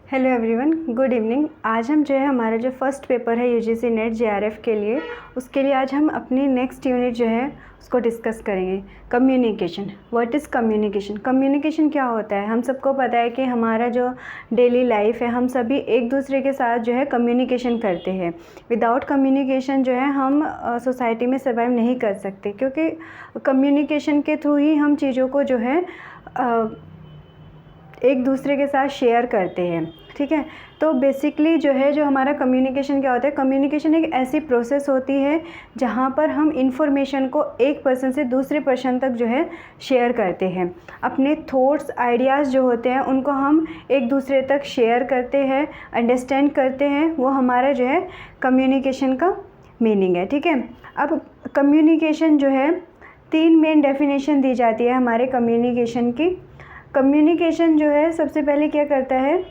Hello everyone, good evening. आज हम जो है हमारा जो फर्स्ट पेपर है यूजीसी नेट जेआरएफ के लिए, उसके लिए आज हम अपनी नेक्स्ट यूनिट जो है उसको डिस्कस करेंगे। Communication. What is communication? Communication क्या होता है? हम सबको पता है कि हमारा जो डेली लाइफ है, हम सभी एक दूसरे के साथ जो है कम्युनिकेशन करते हैं। विदाउट कम्युनिकेशन जो है हम सोसाइटी में सर्वाइव नहीं कर सकते, क्योंकि कम्युनिकेशन के थ्रू ही हम चीज़ों को जो है एक दूसरे के साथ शेयर करते हैं। ठीक है, तो बेसिकली जो है जो हमारा कम्युनिकेशन क्या होता है, कम्युनिकेशन एक ऐसी प्रोसेस होती है जहाँ पर हम इंफॉर्मेशन को एक पर्सन से दूसरे पर्सन तक जो है शेयर करते हैं। अपने थॉट्स, आइडियाज़ जो होते हैं उनको हम एक दूसरे तक शेयर करते हैं, अंडरस्टैंड करते हैं। वो हमारा जो है कम्युनिकेशन का मीनिंग है। ठीक है, अब कम्युनिकेशन जो है 3 मेन डेफिनेशन दी जाती है हमारे कम्युनिकेशन की। कम्युनिकेशन जो है सबसे पहले क्या करता है,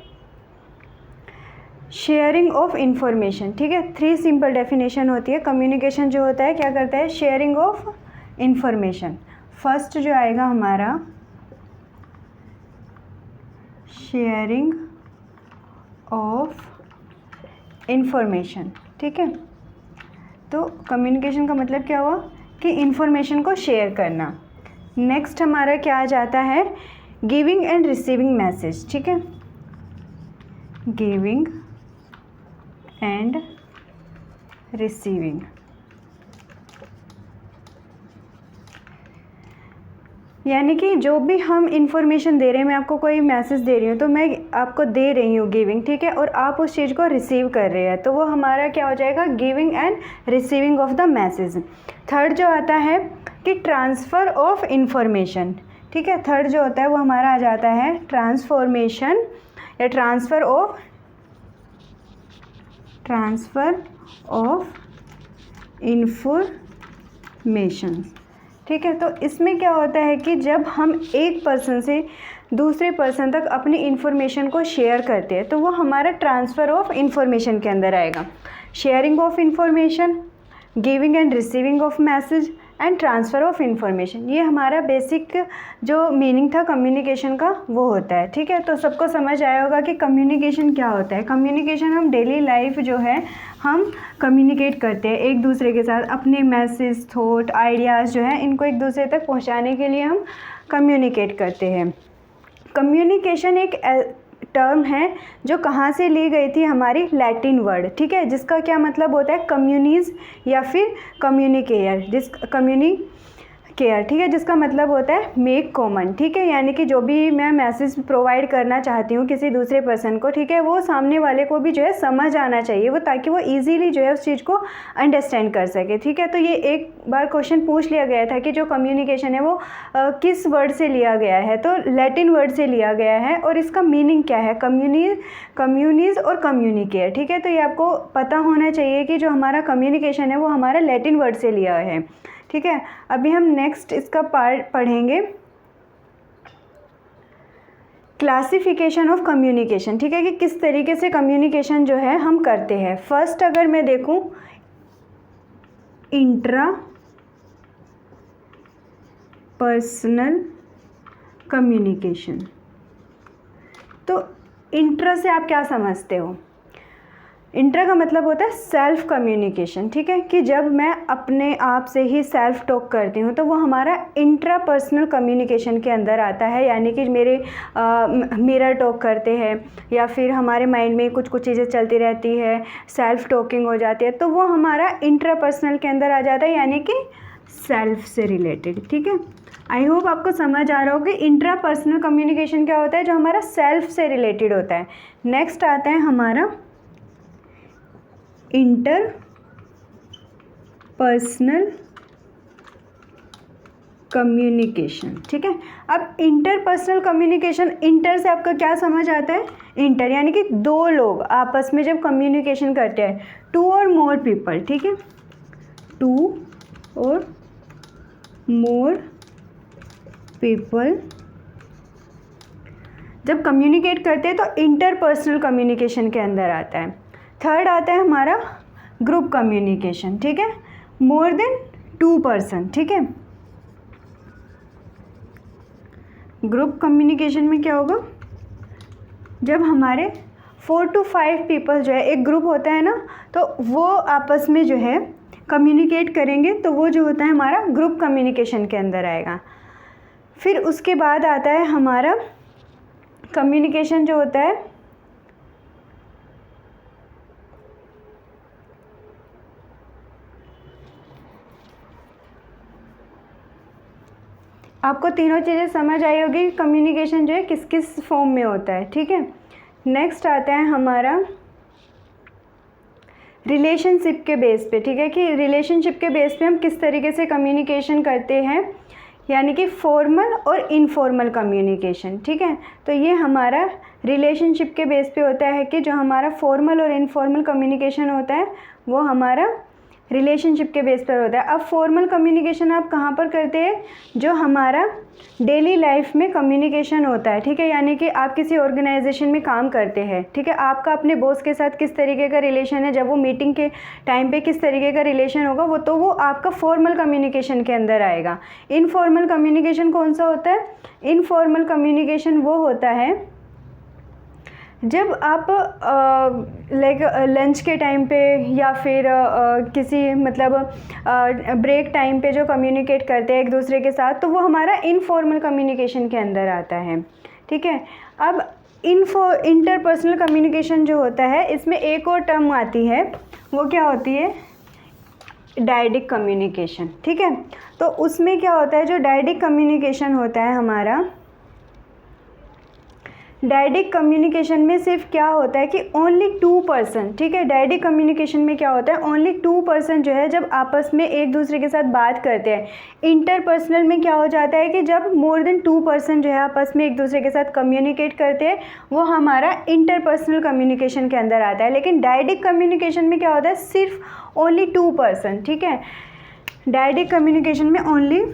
शेयरिंग ऑफ इंफॉर्मेशन। ठीक है, 3 सिंपल डेफिनेशन होती है। कम्युनिकेशन जो होता है क्या करता है, शेयरिंग ऑफ इंफॉर्मेशन। फर्स्ट जो आएगा हमारा शेयरिंग ऑफ इंफॉर्मेशन। ठीक है, तो कम्युनिकेशन का मतलब क्या हुआ कि इंफॉर्मेशन को शेयर करना। नेक्स्ट हमारा क्या आ जाता है, गिविंग एंड रिसीविंग मैसेज। ठीक है, गिविंग एंड रिसीविंग। यानी कि जो भी हम इंफॉर्मेशन दे रहे हैं, मैं आपको कोई मैसेज दे रही हूँ तो मैं आपको दे रही हूँ गिविंग, ठीक है, और आप उस चीज़ को रिसीव कर रहे हैं, तो वो हमारा क्या हो जाएगा, giving and receiving of the message. Third जो आता है कि ट्रांसफ़र ऑफ इंफॉर्मेशन। ठीक है, थर्ड जो होता है वो हमारा आ जाता है ट्रांसफॉर्मेशन या ट्रांसफ़र ऑफ इंफॉर्मेशन। ठीक है, तो इसमें क्या होता है कि जब हम एक पर्सन से दूसरे पर्सन तक अपनी इंफॉर्मेशन को शेयर करते हैं तो वो हमारा ट्रांसफ़र ऑफ इंफॉर्मेशन के अंदर आएगा। Sharing of information, giving and receiving of message and transfer of information, ये हमारा बेसिक जो मीनिंग था कम्युनिकेशन का वो होता है। ठीक है, तो सबको समझ आया होगा कि कम्युनिकेशन क्या होता है। कम्युनिकेशन हम डेली लाइफ जो है हम कम्युनिकेट करते हैं एक दूसरे के साथ, अपने मैसेज, थॉट, आइडियाज़ जो है इनको एक दूसरे तक पहुंचाने के लिए हम कम्युनिकेट करते हैं। कम्युनिकेशन एक टर्म है जो कहाँ से ली गई थी, हमारी लैटिन वर्ड। ठीक है, जिसका क्या मतलब होता है, कम्युनिज या फिर कम्युनिकेयर, ठीक है, जिसका मतलब होता है मेक कॉमन। ठीक है, यानी कि जो भी मैं मैसेज प्रोवाइड करना चाहती हूँ किसी दूसरे पर्सन को, ठीक है, वो सामने वाले को भी जो है समझ आना चाहिए वो, ताकि वो इजीली जो है उस चीज़ को अंडरस्टैंड कर सके। ठीक है, तो ये एक बार क्वेश्चन पूछ लिया गया था कि जो कम्युनिकेशन है वो किस वर्ड से लिया गया है, तो लैटिन वर्ड से लिया गया है और इसका मीनिंग क्या है, कम्युनिज और कम्युनिकेयर। ठीक है, तो ये आपको पता होना चाहिए कि जो हमारा कम्युनिकेशन है वो हमारा लैटिन वर्ड से लिया है। ठीक है, अभी हम नेक्स्ट इसका पार्ट पढ़ेंगे, क्लासिफिकेशन ऑफ कम्युनिकेशन। ठीक है, कि किस तरीके से कम्युनिकेशन जो है हम करते हैं। फर्स्ट अगर मैं देखूं, इंट्रा पर्सनल कम्युनिकेशन, तो इंट्रा से आप क्या समझते हो? इंट्रा का मतलब होता है सेल्फ कम्युनिकेशन। ठीक है, कि जब मैं अपने आप से ही सेल्फ टॉक करती हूँ तो वो हमारा इंट्रा पर्सनल कम्युनिकेशन के अंदर आता है। यानी कि मेरे मिरर टॉक करते हैं या फिर हमारे माइंड में कुछ कुछ चीज़ें चलती रहती है, सेल्फ टॉकिंग हो जाती है, तो वो हमारा इंट्रा पर्सनल के अंदर आ जाता है, यानी कि सेल्फ से रिलेटेड। ठीक है, आई होप आपको समझ आ रहा हो कि इंट्रा पर्सनल कम्युनिकेशन क्या होता है, जो हमारा सेल्फ से रिलेटेड होता है। नेक्स्ट आता है हमारा इंटर पर्सनल कम्युनिकेशन। ठीक है, अब इंटर पर्सनल कम्युनिकेशन, इंटर से आपका क्या समझ आता है, इंटर यानी कि दो लोग आपस में जब कम्युनिकेशन करते हैं, 2 और मोर पीपल। ठीक है, 2 और मोर पीपल जब कम्युनिकेट करते हैं तो इंटरपर्सनल कम्युनिकेशन के अंदर आता है। थर्ड आता है हमारा ग्रुप कम्युनिकेशन। ठीक है, मोर देन 2 पर्सन। ठीक है, ग्रुप कम्युनिकेशन में क्या होगा, जब हमारे 4 to 5 पीपल जो है, एक ग्रुप होता है ना, तो वो आपस में जो है कम्युनिकेट करेंगे, तो वो जो होता है हमारा ग्रुप कम्युनिकेशन के अंदर आएगा। फिर उसके बाद आता है हमारा कम्युनिकेशन जो होता है आपको तीनों चीज़ें समझ आई होगी, कम्युनिकेशन जो है किस किस फॉर्म में होता है, ठीक है। नेक्स्ट आता है हमारा रिलेशनशिप के बेस पे, ठीक है, कि रिलेशनशिप के बेस पे हम किस तरीके से कम्युनिकेशन करते हैं, यानी कि फॉर्मल और इनफॉर्मल कम्युनिकेशन, ठीक है। तो ये हमारा रिलेशनशिप के बेस पे होता है कि जो हमारा फॉर्मल और इनफॉर्मल कम्युनिकेशन होता है वो हमारा रिलेशनशिप के बेस पर होता है। अब फॉर्मल कम्युनिकेशन आप कहाँ पर करते हैं, जो हमारा डेली लाइफ में कम्युनिकेशन होता है, ठीक है, यानी कि आप किसी ऑर्गेनाइजेशन में काम करते हैं, ठीक है, आपका अपने बॉस के साथ किस तरीके का रिलेशन है, जब वो मीटिंग के टाइम पे किस तरीके का रिलेशन होगा, वो आपका फॉर्मल कम्युनिकेशन के अंदर आएगा। इनफॉर्मल कम्युनिकेशन कौन सा होता है? इनफॉर्मल कम्युनिकेशन वो होता है जब आप लाइक लंच के टाइम पे या फिर किसी मतलब ब्रेक टाइम पे जो कम्युनिकेट करते हैं एक दूसरे के साथ, तो वो हमारा इनफॉर्मल कम्युनिकेशन के अंदर आता है, ठीक है। अब इंटरपर्सनल कम्युनिकेशन जो होता है, इसमें एक और टर्म आती है, वो क्या होती है? डायडिक कम्युनिकेशन, ठीक है। तो उसमें क्या होता है, जो डायडिक कम्युनिकेशन होता है हमारा, डायडिक कम्युनिकेशन में सिर्फ क्या होता है कि ओनली 2%, ठीक है, डायडिक कम्युनिकेशन में क्या होता है, ओनली 2% जो है जब आपस में एक दूसरे के साथ बात करते हैं। इंटरपर्सनल में क्या हो जाता है कि जब मोर देन 2% जो है आपस में एक दूसरे के साथ कम्युनिकेट करते हैं, वो हमारा इंटरपर्सनल कम्युनिकेशन के अंदर आता है। लेकिन डायडिक कम्युनिकेशन में क्या होता है, सिर्फ ओनली 2%, ठीक है। डायडिक कम्युनिकेशन में ओनली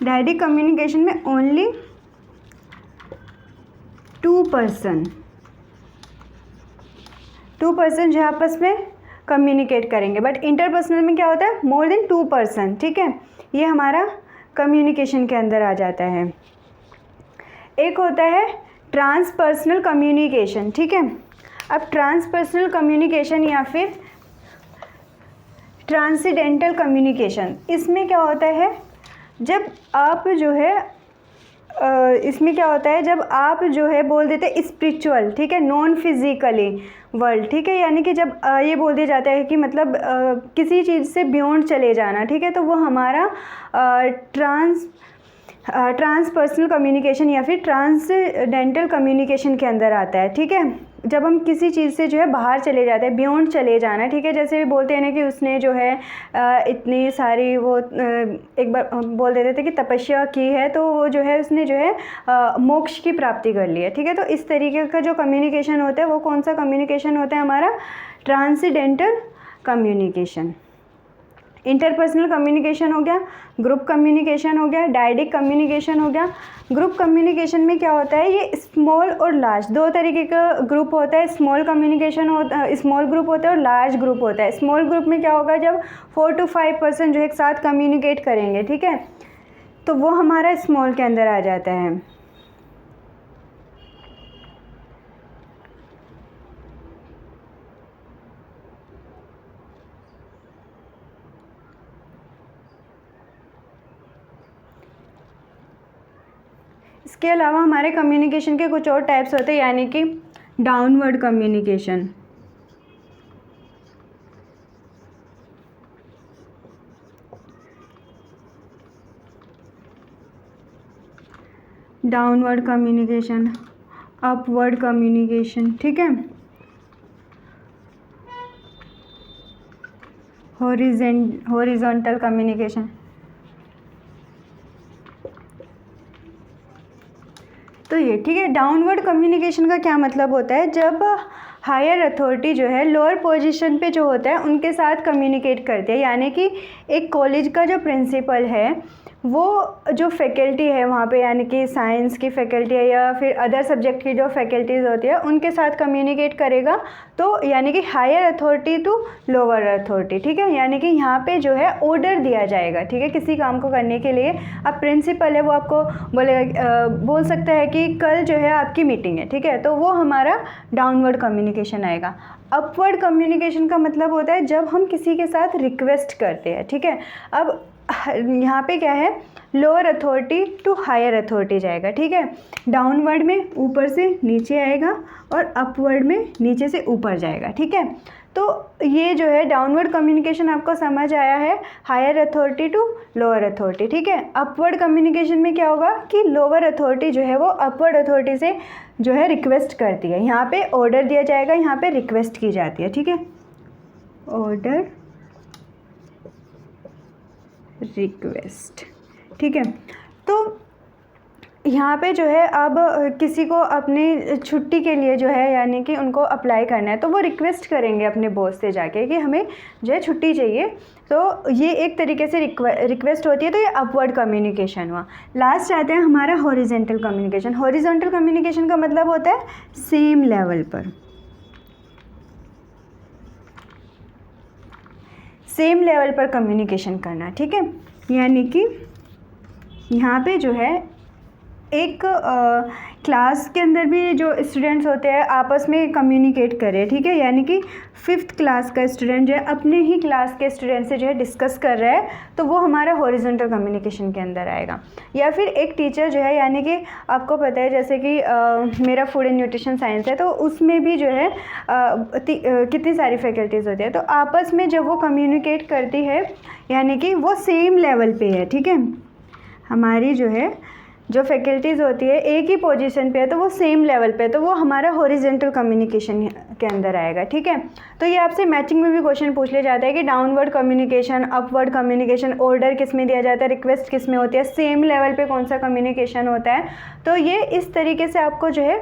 डायडिक कम्युनिकेशन में ओनली 2% जो है आपस में कम्युनिकेट करेंगे, बट इंटरपर्सनल में क्या होता है, मोर देन 2%, ठीक है। ये हमारा कम्युनिकेशन के अंदर आ जाता है। एक होता है ट्रांसपर्सनल कम्युनिकेशन, ठीक है। अब ट्रांसपर्सनल कम्युनिकेशन या फिर ट्रांसेंडेंटल कम्युनिकेशन, इसमें क्या होता है, जब आप जो है इसमें क्या होता है, जब आप जो है बोल देते हैं स्पिरिचुअल, ठीक है, नॉन फिजिकली वर्ल्ड, ठीक है, यानी कि जब ये बोल दिया जाता है कि मतलब किसी चीज़ से बियॉन्ड चले जाना, ठीक है, तो वो हमारा ट्रांसपर्सनल कम्युनिकेशन या फिर ट्रांसेंडेंटल कम्युनिकेशन के अंदर आता है, ठीक है। जब हम किसी चीज़ से जो है बाहर चले जाते हैं, बियॉन्ड चले जाना, ठीक है, जैसे बोलते हैं ना कि उसने जो है इतनी सारी वो एक बार बोल देते थे कि तपस्या की है, तो वो जो है उसने जो है मोक्ष की प्राप्ति कर ली है, ठीक है। तो इस तरीके का जो कम्युनिकेशन होता है वो कौन सा कम्युनिकेशन होता है हमारा? Transcendental communication. इंटरपर्सनल कम्युनिकेशन हो गया, ग्रुप कम्युनिकेशन हो गया, डायडिक कम्युनिकेशन हो गया। ग्रुप कम्युनिकेशन में क्या होता है, ये स्मॉल और लार्ज दो तरीके का ग्रुप होता है। स्मॉल कम्युनिकेशन होता, स्मॉल ग्रुप होता है और लार्ज ग्रुप होता है। स्मॉल ग्रुप में क्या होगा, जब 4 to 5% जो एक साथ कम्युनिकेट करेंगे, ठीक है, तो वो हमारा स्मॉल के अंदर आ जाता है। इसके अलावा हमारे कम्युनिकेशन के कुछ और टाइप्स होते हैं, यानी कि downward communication. Downward communication, upward communication, ठीक है, हॉरिजॉन्टल कम्युनिकेशन। तो ये ठीक है। डाउनवर्ड कम्युनिकेशन का क्या मतलब होता है, जब हायर अथॉरिटी जो है लोअर पोजीशन पे जो होता है उनके साथ कम्युनिकेट करते हैं, यानी कि एक कॉलेज का जो प्रिंसिपल है वो जो फैकल्टी है वहाँ पे, यानी कि साइंस की फैकल्टी है या फिर अदर सब्जेक्ट की जो फैकल्टीज़ होती है, उनके साथ कम्युनिकेट करेगा। तो यानी कि higher authority to lower authority, ठीक है। यानी कि यहाँ पे जो है ऑर्डर दिया जाएगा, ठीक है, किसी काम को करने के लिए। अब प्रिंसिपल है वो आपको बोल सकता है कि कल जो है आपकी मीटिंग है, ठीक है, तो वो हमारा डाउनवर्ड कम्युनिकेशन आएगा। अपवर्ड कम्युनिकेशन का मतलब होता है जब हम किसी के साथ रिक्वेस्ट करते हैं, ठीक है। अब यहाँ पे क्या है, lower authority to higher authority जाएगा, ठीक है। डाउनवर्ड में ऊपर से नीचे आएगा और अपवर्ड में नीचे से ऊपर जाएगा, ठीक है। तो ये जो है डाउनवर्ड कम्युनिकेशन आपको समझ आया है, higher authority to lower authority, ठीक है। अपवर्ड कम्युनिकेशन में क्या होगा कि लोअर अथॉरिटी जो है वो अपवर्ड अथॉरिटी से जो है रिक्वेस्ट करती है। यहाँ पे ऑर्डर दिया जाएगा, यहाँ पे रिक्वेस्ट की जाती है, ठीक है। ऑर्डर, रिक्वेस्ट, ठीक है। तो यहाँ पे जो है अब किसी को अपनी छुट्टी के लिए जो है यानी कि उनको अप्लाई करना है, तो वो रिक्वेस्ट करेंगे अपने बॉस से जाके कि हमें जो है छुट्टी चाहिए। तो ये एक तरीके से रिक्वेस्ट होती है, तो ये अपवर्ड कम्युनिकेशन हुआ। लास्ट आते हैं हमारा हॉरिजेंटल कम्युनिकेशन। हॉरिजेंटल कम्युनिकेशन का मतलब होता है सेम लेवल पर, सेम लेवल पर कम्युनिकेशन करना, ठीक है। यानी कि यहाँ पे जो है एक क्लास के अंदर भी जो स्टूडेंट्स होते हैं आपस में कम्युनिकेट करें, ठीक है। यानी कि 5th क्लास का स्टूडेंट जो है अपने ही क्लास के स्टूडेंट से जो है डिस्कस कर रहा है, तो वो हमारा हॉरिजॉन्टल कम्युनिकेशन के अंदर आएगा। या फिर एक टीचर जो है, यानी कि आपको पता है जैसे कि मेरा फूड एंड न्यूट्रिशन साइंस है, तो उसमें भी जो है कितनी सारी फैकल्टीज़ होती है, तो आपस में जब वो कम्युनिकेट करती है यानी कि वो सेम लेवल पे है, ठीक है। हमारी जो है जो फैकल्टीज़ होती है एक ही पोजीशन पे है, तो वो सेम लेवल पे है, तो वो हमारा हॉरिजॉन्टल कम्युनिकेशन के अंदर आएगा, ठीक है। तो ये आपसे मैचिंग में भी क्वेश्चन पूछ लिया जाता है कि downward communication, upward communication, order किस में दिया जाता है, रिक्वेस्ट किस में होती है, सेम लेवल पे कौन सा कम्युनिकेशन होता है। तो ये इस तरीके से आपको जो है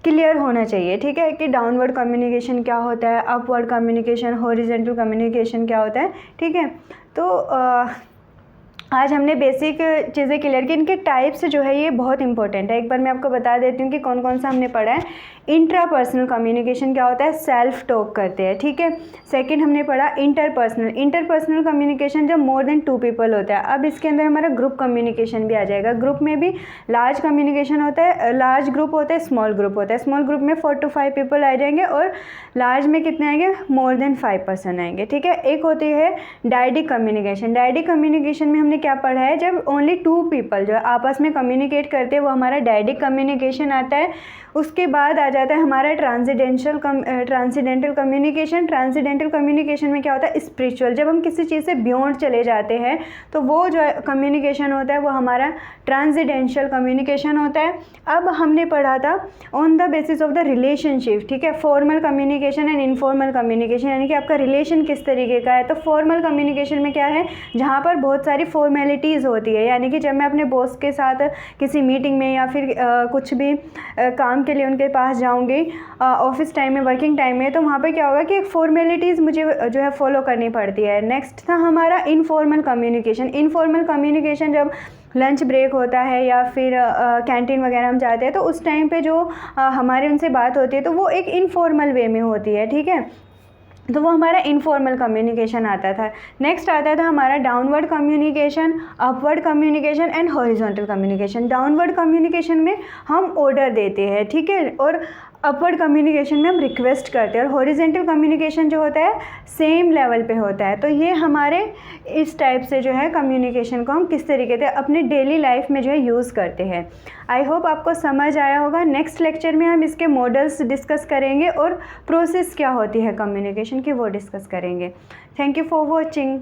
क्लियर होना चाहिए, ठीक है, कि डाउनवर्ड कम्युनिकेशन क्या होता है, अपवर्ड कम्युनिकेशन, हॉरिजॉन्टल कम्युनिकेशन क्या होता है, ठीक है। तो आज हमने बेसिक चीज़ें क्लियर की। इनके टाइप्स जो है ये बहुत इंपॉर्टेंट है। एक बार मैं आपको बता देती हूँ कि कौन कौन सा हमने पढ़ा है। इंट्रापर्सनल कम्युनिकेशन क्या होता है, सेल्फ टॉक करते हैं, ठीक है। सेकंड हमने पढ़ा इंटरपर्सनल। इंटरपर्सनल कम्युनिकेशन जब मोर देन 2 पीपल होता है। अब इसके अंदर हमारा ग्रुप कम्युनिकेशन भी आ जाएगा। ग्रुप में भी लार्ज कम्युनिकेशन होता है, लार्ज ग्रुप होता है, स्मॉल ग्रुप होता है। स्मॉल ग्रुप में 4 to 5 पीपल आ जाएंगे और लार्ज में कितने आएंगे, मोर देन 5 पर्सन आएंगे, ठीक है। एक होती है डायडिक कम्युनिकेशन। डायडिक कम्युनिकेशन में हमने क्या पढ़ा है, जब ओनली 2 पीपल जो आपस में कम्युनिकेट करते हैं वो हमारा डायडिक कम्युनिकेशन आता है। उसके बाद आ जाता है हमारा ट्रांसेंडेंटल कम्युनिकेशन। ट्रांसेंडेंटल कम्युनिकेशन में क्या होता है, स्पिरिचुअल। जब हम किसी चीज़ से बियॉन्ड चले जाते हैं तो वो जो कम्युनिकेशन होता है वो हमारा ट्रांसेंडेंटल कम्युनिकेशन होता है। अब हमने पढ़ा था on the basis of the relationship, ठीक है, formal communication and informal communication, यानी कि आपका रिलेशन किस तरीके का है। तो फॉर्मल कम्युनिकेशन में क्या है, जहाँ पर बहुत सारी फॉर्मेलिटीज़ होती है, यानी कि जब मैं अपने बॉस के साथ किसी मीटिंग में या फिर कुछ भी काम के लिए उनके पास जाऊंगी ऑफिस टाइम में, वर्किंग टाइम में, तो वहाँ पे क्या होगा कि एक फॉर्मेलिटीज़ मुझे जो है फॉलो करनी पड़ती है। नेक्स्ट था हमारा इनफॉर्मल कम्युनिकेशन। इनफॉर्मल कम्युनिकेशन जब लंच ब्रेक होता है या फिर कैंटीन वगैरह हम जाते हैं, तो उस टाइम पे जो हमारे उनसे बात होती है तो वो एक इनफॉर्मल वे में होती है, ठीक है। तो वो हमारा इनफॉर्मल कम्युनिकेशन आता था। नेक्स्ट आता था हमारा downward communication, upward communication and horizontal communication. Downward communication में हम ऑर्डर देते हैं, ठीक है, और अपवर्ड कम्युनिकेशन में हम रिक्वेस्ट करते हैं, और हॉरिजॉन्टल कम्युनिकेशन जो होता है सेम लेवल पे होता है। तो ये हमारे इस टाइप से जो है कम्युनिकेशन को हम किस तरीके से अपनी डेली लाइफ में जो है यूज़ करते हैं। आई होप आपको समझ आया होगा। नेक्स्ट लेक्चर में हम इसके मॉडल्स डिस्कस करेंगे और प्रोसेस क्या होती है कम्युनिकेशन की, वो डिस्कस करेंगे। Thank you for watching.